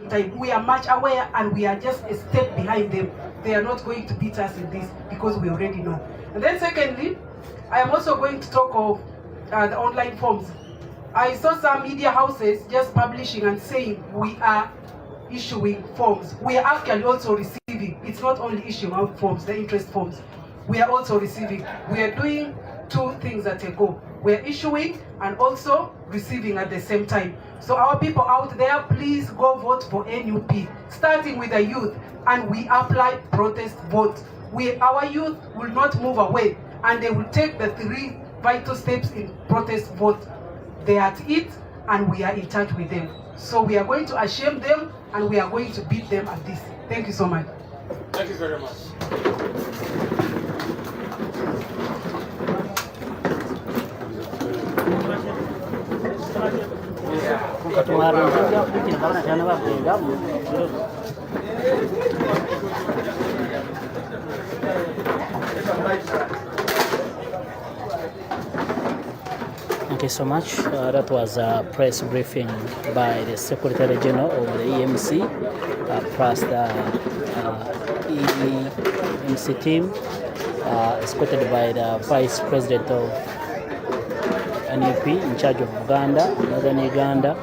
time. We are much aware and we are just a step behind them. They are not going to beat us in this because we already know. And then secondly, I am also going to talk of the online forms. I saw some media houses just publishing and saying we are issuing forms. We are actually also receiving. It's not only issuing out forms, the interest forms. We are also receiving. We are doing two things at a go. We are issuing and also receiving at the same time. So our people out there, please go vote for NUP, starting with the youth, and we apply protest vote. Our youth will not move away, and they will take the 3 vital steps in protest vote. They are at it, and we are in touch with them. So we are going to ashame them, and we are going to beat them at this. Thank you so much. Thank you very much. Thank you so much. That was a press briefing by the Secretary General of the EMC, plus the EMC team, escorted by the Vice President of NUP in charge of Uganda, Northern Uganda.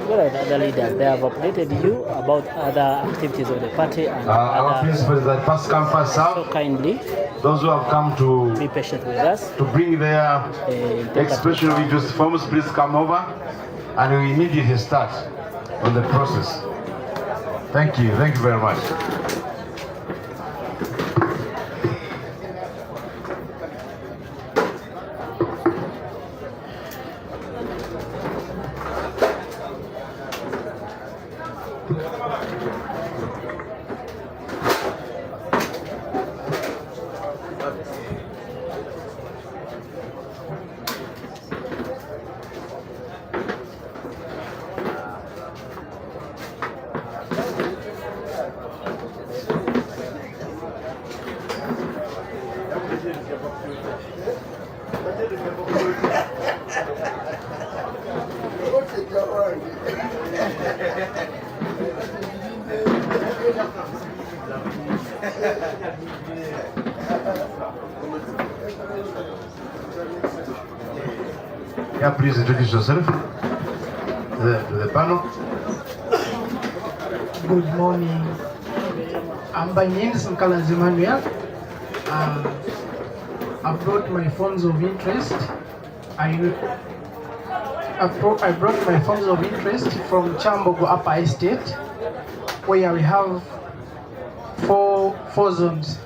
What are the other leaders? They have updated you about other activities of the party and our principle is that first come, first serve. So kindly, those who have come to be patient with us. To bring their expression of interest forms, please come over, and we immediately start on the process. Thank you very much. Yeah, please introduce yourself to the panel. Good morning. My name is Mkalanzi Emmanuel. I brought my forms of interest. I brought my forms of interest from Chambogo Upper Estate, where we have four zones.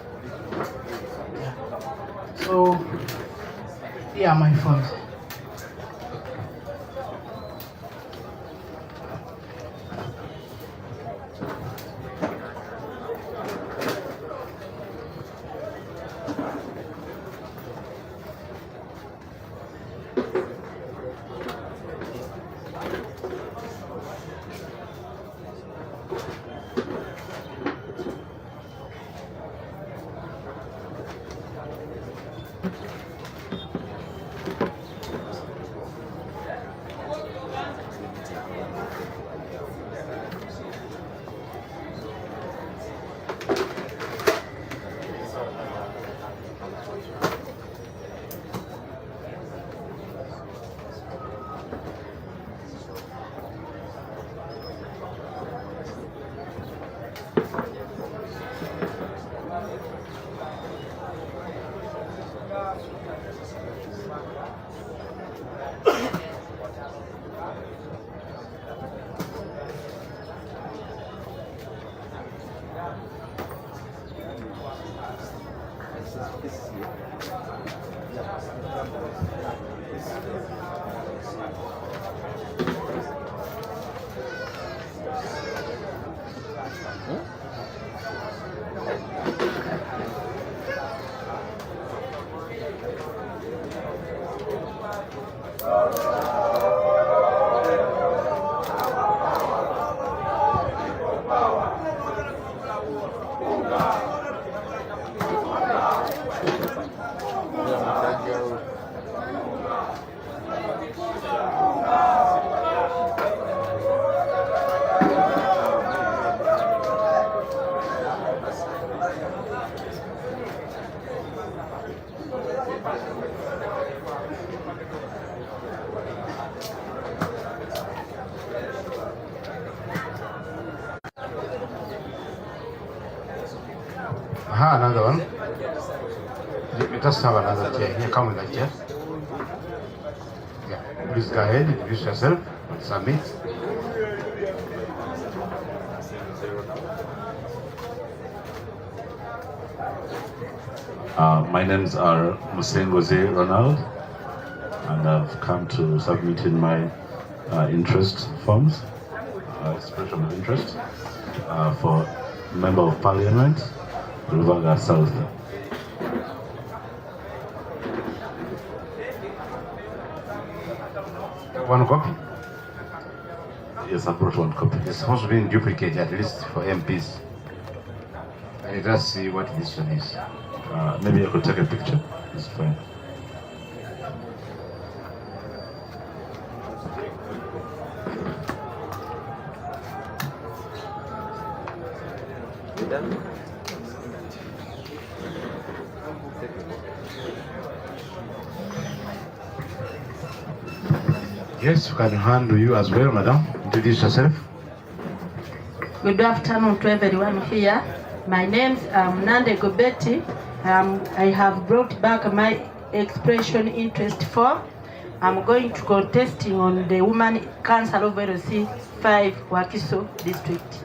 So, here are my forms. Another one. Let us have another chair. Here, come with the chair. Yeah. Please go ahead, introduce yourself and submit. My names are Musengose Ronald, and I've come to submit in my interest forms, expression of interest, for Member of Parliament, Rubongoya South. One copy? Yes, I brought one copy. It's supposed to be in duplicate, at least for MPs. Let us see what this one is. Maybe I could take a picture. It's fine. Yes, we can handle you as well, madam. Introduce yourself. Good afternoon to everyone here. My name is Nande Gobeti. I have brought back my expression interest form. I'm going to contesting on the Women Council of LC 5 Wakiso district.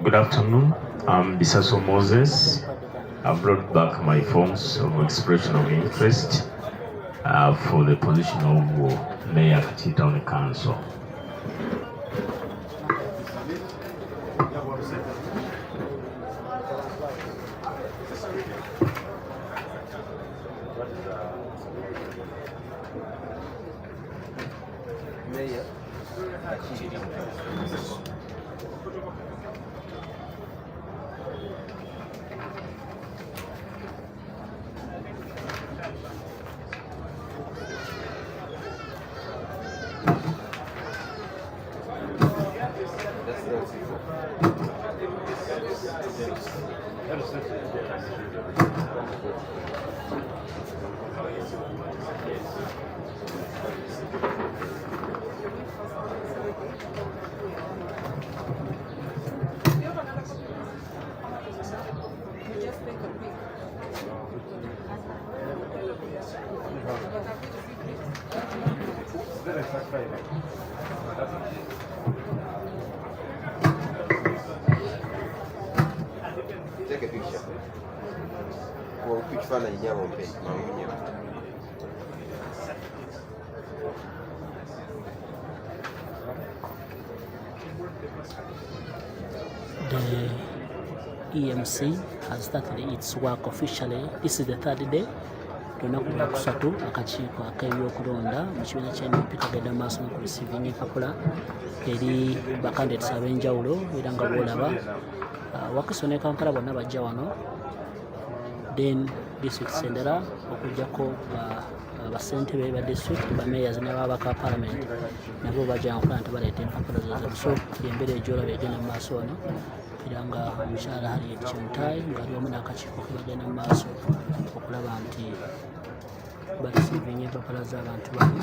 Good afternoon. I'm Bisaso Moses. I brought back my forms of expression of interest for the position of Mayor Kati Town Council. Take a picture. Well, which one are you on page? The EMC has started its work officially. This is the third day. Tunaku lwa kusatu akakiiko ak'ebyokulonda mu kibiina kya NUP kagenda maaso mu kurisiivinga empapula eri bakandidates ab'enjawulo era nga bw'olaba Wakiso ne Kampala bonna bajja wano, then districts endala okujjako basentebe ba district, bamayors n'ababaka parliament nabo bajja nkola nti baleeta empapula zaabwe. So embeera egyolaba egenda mu maaso wano era nga omukyala Harriet Chemtai ng'ali wamu n'akakiiko ke bagenda mu maaso okulaba nti barisivinga empapula z'abantu bano.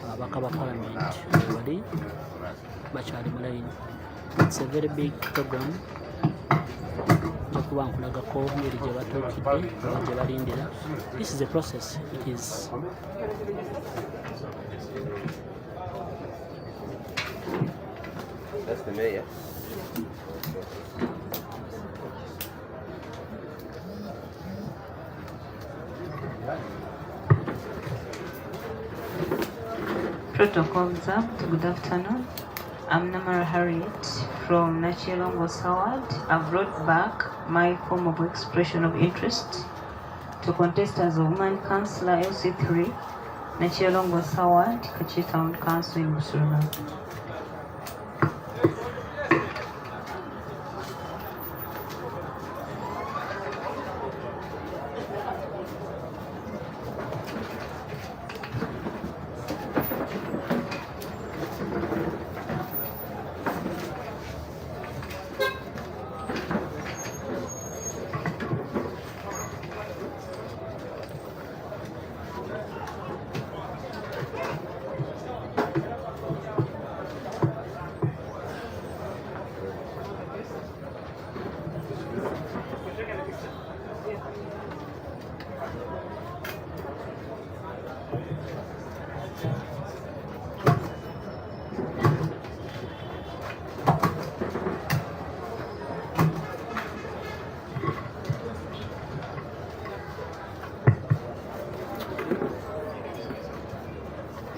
Ababaka ba parliament bali bakyali mu layini. It's a very big program. Kuba nkulagako ngeri gye batuukidde oba gye balindira. This is a process. It is That's the mayor. Protocol observed. Good afternoon. I'm Namara Harriet from Nachilongo Saward. I've brought back my form of expression of interest to contest as a woman councillor LC3, Nachilongo Saward, Kachi Town Council in Busuruna.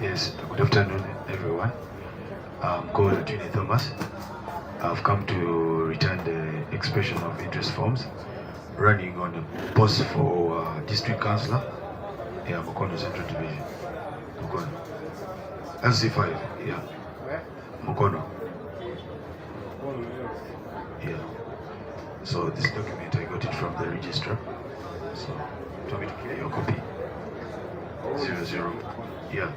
Yes, good afternoon, everyone. I'm called Unity Thomas. I've come to return the expression of interest forms running on the post for district councillor. Yeah, Mukono Central Division. Mukono. LC5, yeah. Mukono. Yeah. So this document, I got it from the registrar. So, do you want me to give you a copy? 00. Yeah.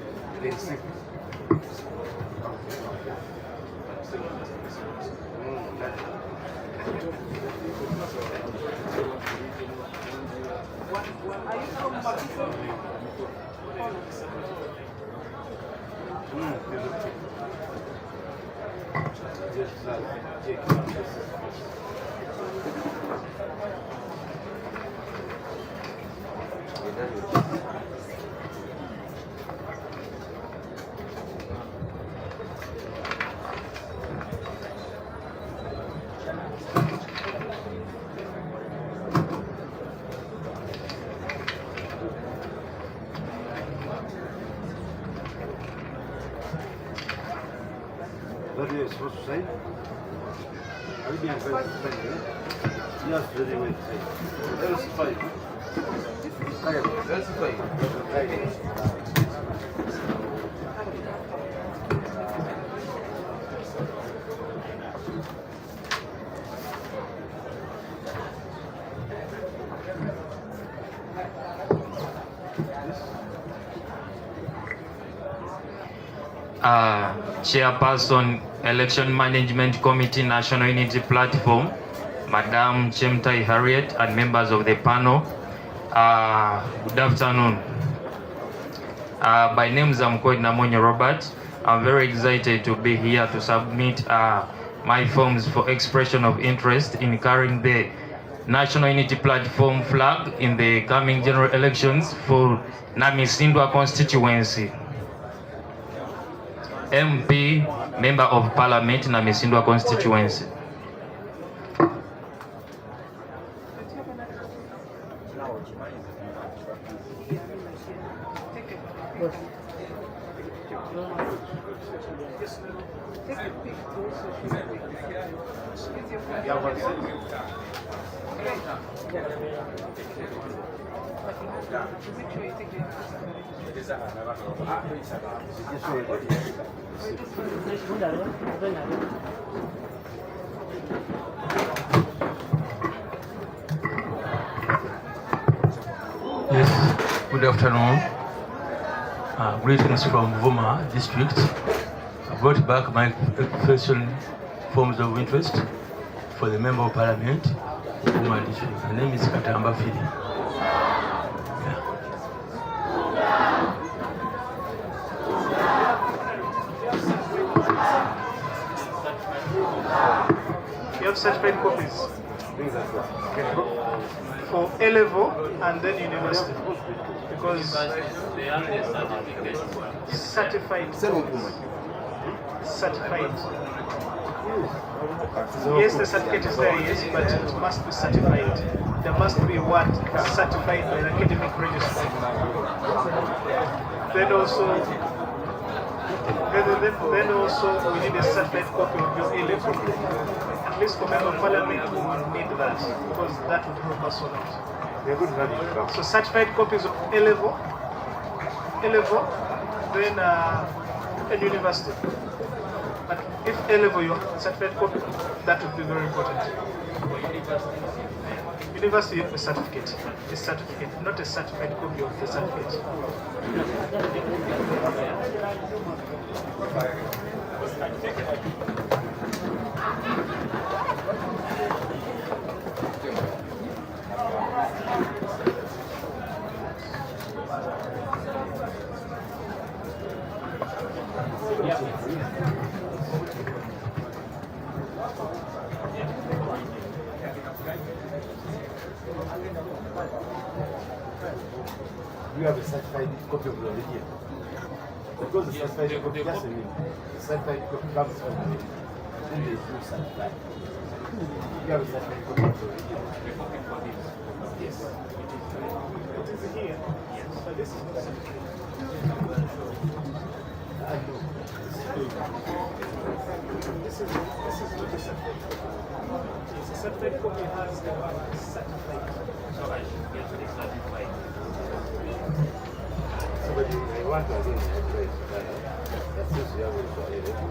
What are you supposed to say? Are you being supposed to say? Yes, really way to say. That's fine. That's fine. Chairperson, Election Management Committee, National Unity Platform, Madam Chemtai Harriet, and members of the panel. Good afternoon. My name is Namonyo Robert. I'm very excited to be here to submit my forms for expression of interest in carrying the National Unity Platform flag in the coming general elections for Namisindwa constituency. MP, Member of Parliament, Namisindwa constituency. Yes, good afternoon. Greetings from Vuma district. I brought back my expression forms of interest for the Member of Parliament of Vuma district. My name is Katamba Fili. You have certified copies for A level and then university, because certified. Yes, the certificate is there, yes, but it must be certified. There must be what certified by the academic registry. Then also we need a certified copy of your A level. At least for Member of Parliament, we will need that, because that would help us a lot. So certified copies of A level, then a university. But if A level you have a certified copy, that would be very important. University, you have a certificate, not a certified copy of the certificate. You have a certified copy of your religion. Because the certified copy, just a minute. The certified copy comes from the religion. Then there is no certified. You have a certified copy of your religion. Yes. It is here. Yes. But this is not certified. I know. This is not a certified. It's a certified copy has the word certified. So I should get it certified. So, but I want to again advise that since you have a level,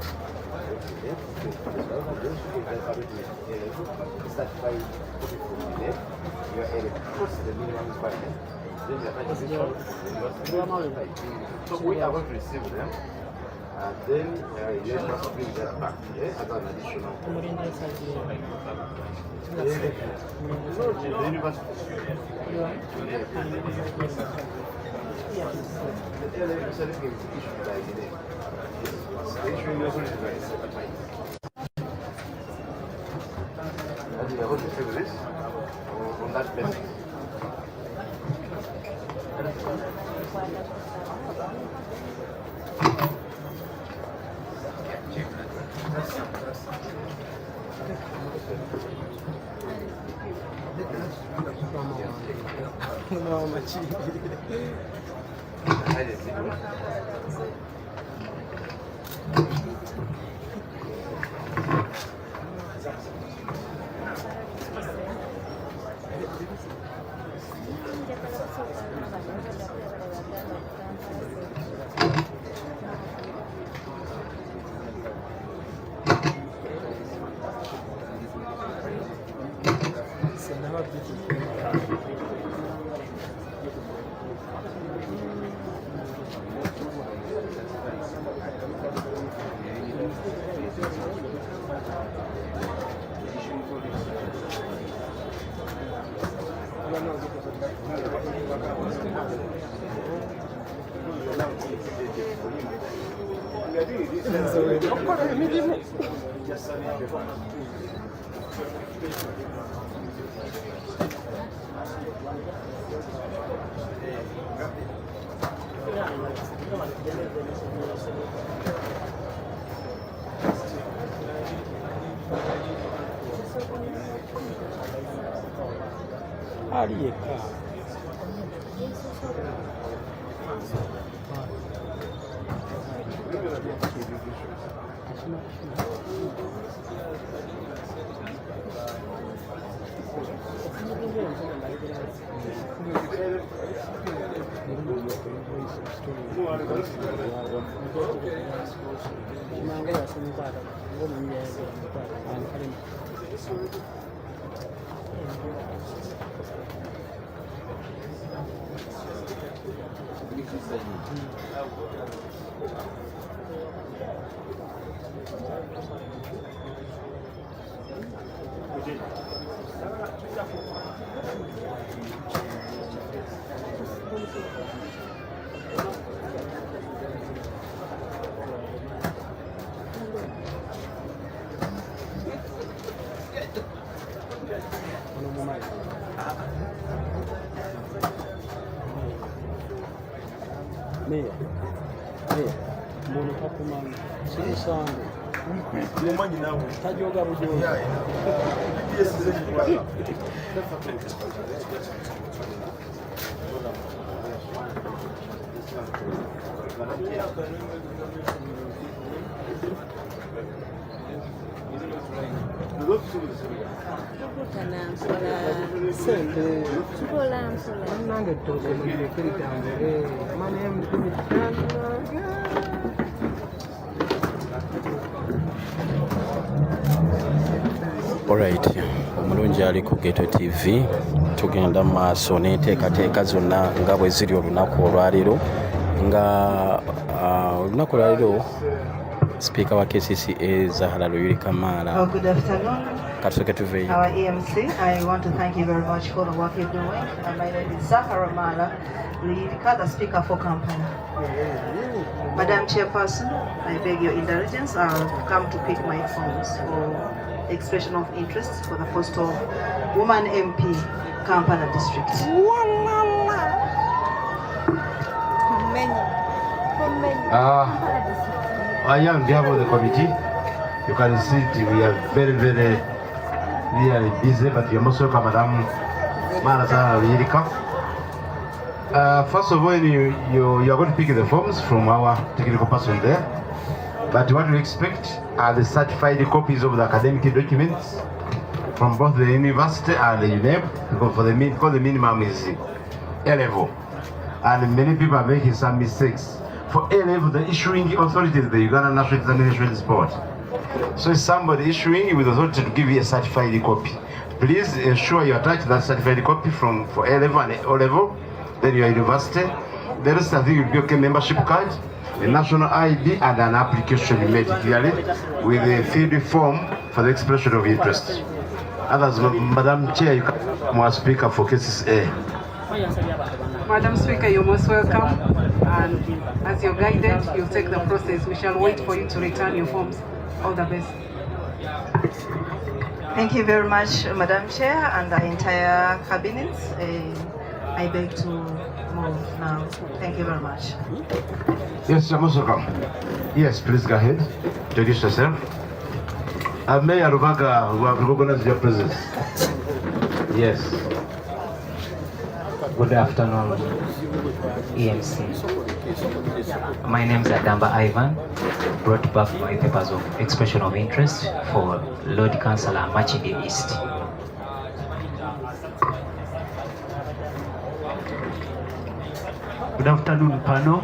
certified copy from the left, you are able to cross the minimum requirement. Then you are certified. So we are going to receive them. And then you must bring that back as an additional. The university. The certificate is issued by the name. The issuing authority by certified. And we are going to receive this on that basis. No, machi. Aliyeka. Alright, omulungi ali ku Ghetto TV tugenda maaso n'enteekateeka zonna nga bwe ziri olunaku olwaleero nga olunaku olwaleero Speaker wa KCCA Zahara Luyuri Kamala. Good afternoon, our EMC. I want to thank you very much for the work you're doing. My name is Zahara Mala, the Speaker for Kampala. Madam Chairperson, I beg your indulgence. I've come to pick my forms for expression of interest for the post of Woman MP, Kampala District. I am the of the committee. You can see we are very really busy, but we are most welcome, Madam Marazana Lirika. First of all, you are going to pick the forms from our technical person there. But what we expect are the certified copies of the academic documents from both the university and the UNEP, because the minimum is A level, and many people are making some mistakes. For A level, the issuing authority is the Uganda National Examinations Board. So if somebody issuing with authority to give you a certified copy, please ensure you attach that certified copy for A level and O level, then your university. The rest, I think, will be okay, membership card, a national ID, and an application made clearly with a filled form for the expression of interest. Others, Madam Chair, you can more speaker for cases A. Madam Speaker, you're most welcome. And as you're guided, you'll take the process. We shall wait for you to return your forms. All the best. Thank you very much, Madam Chair, and the entire cabinet. I beg to move now. Thank you very much. Yes, you're most welcome. Yes, please go ahead. Introduce yourself. Mayor Rubaga, who have recognized your presence. Yes. Good afternoon, EMC. My name is Adamba Ivan. Brought back my papers of expression of interest for Lord Councillor Machidi East. Good afternoon, panel.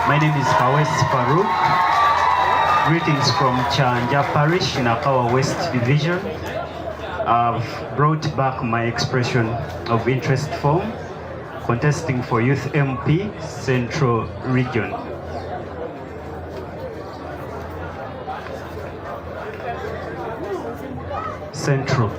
My name is Fawes Farouk. Greetings from Chanja Parish, Nakawa West Division. I've brought back my expression of interest form contesting for Youth MP Central Region. Central.